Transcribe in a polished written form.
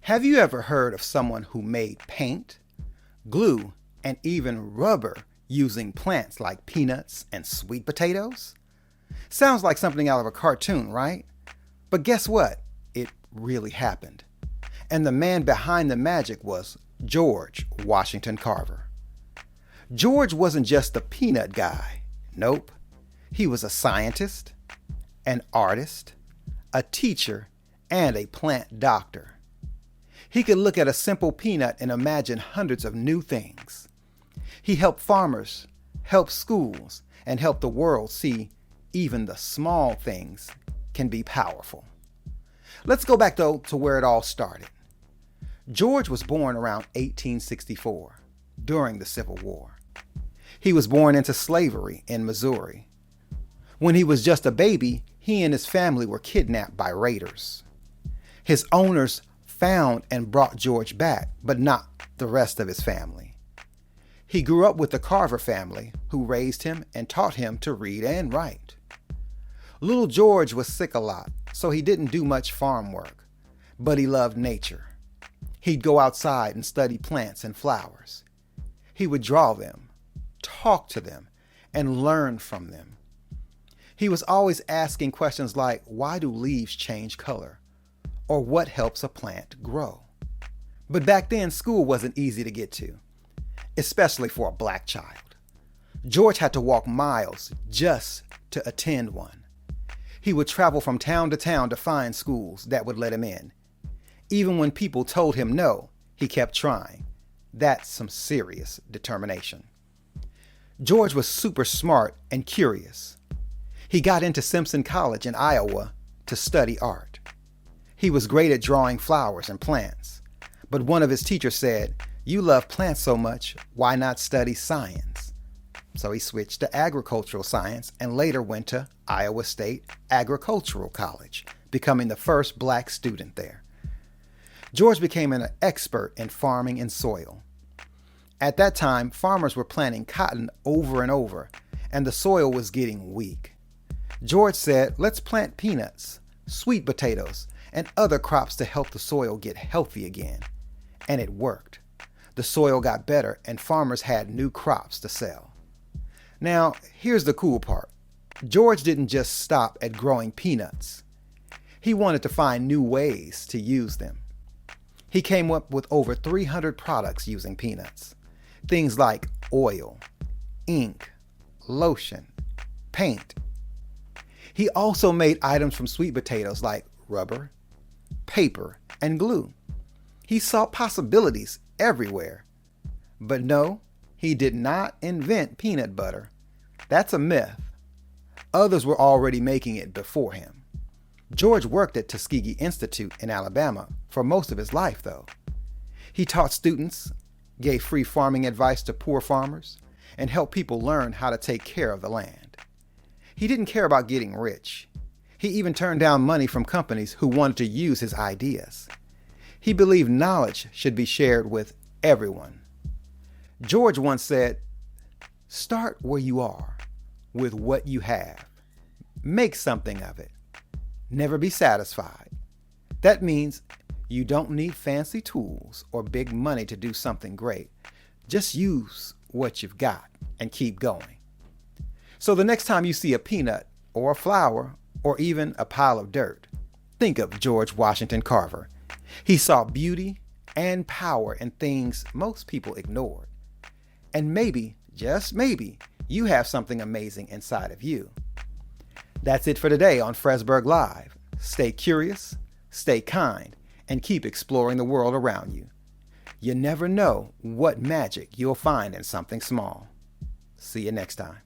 Have you ever heard of someone who made paint, glue, and even rubber using plants like peanuts and sweet potatoes? Sounds like something out of a cartoon, right? But guess what? It really happened. And the man behind the magic was George Washington Carver. George wasn't just a peanut guy. Nope. He was a scientist, an artist, a teacher, and a plant doctor. He could look at a simple peanut and imagine hundreds of new things. He helped farmers, helped schools, and helped the world see even the small things can be powerful. Let's go back, though, to where it all started. George was born around 1864, during the Civil War. He was born into slavery in Missouri. When he was just a baby, he and his family were kidnapped by raiders. His owners found and brought George back, but not the rest of his family. He grew up with the Carver family, who raised him and taught him to read and write. Little George was sick a lot, so he didn't do much farm work, but he loved nature. He'd go outside and study plants and flowers. He would draw them, talk to them, and learn from them. He was always asking questions like, why do leaves change color? Or what helps a plant grow? But back then, school wasn't easy to get to, especially for a black child. George had to walk miles just to attend one. He would travel from town to town to find schools that would let him in. Even when people told him no, he kept trying. That's some serious determination. George was super smart and curious. He got into Simpson College in Iowa to study art. He was great at drawing flowers and plants, but one of his teachers said, "You love plants so much, why not study science?" So he switched to agricultural science and later went to Iowa State Agricultural College, becoming the first black student there. George became an expert in farming and soil. At that time, farmers were planting cotton over and over, and the soil was getting weak. George said, let's plant peanuts, sweet potatoes, and other crops to help the soil get healthy again. And it worked. The soil got better and farmers had new crops to sell. Now, here's the cool part. George didn't just stop at growing peanuts. He wanted to find new ways to use them. He came up with over 300 products using peanuts. Things like oil, ink, lotion, paint. He also made items from sweet potatoes like rubber, paper, and glue. He saw possibilities everywhere. But no, he did not invent peanut butter. That's a myth. Others were already making it before him. George worked at Tuskegee Institute in Alabama for most of his life, though. He taught students, gave free farming advice to poor farmers, and helped people learn how to take care of the land. He didn't care about getting rich. He even turned down money from companies who wanted to use his ideas. He believed knowledge should be shared with everyone. George once said, "Start where you are, with what you have. Make something of it. Never be satisfied." That means you don't need fancy tools or big money to do something great. Just use what you've got and keep going. So the next time you see a peanut or a flower or even a pile of dirt, think of George Washington Carver. He saw beauty and power in things most people ignored. And maybe, just maybe, you have something amazing inside of you. That's it for today on Fresburg Live. Stay curious, stay kind, and keep exploring the world around you. You never know what magic you'll find in something small. See you next time.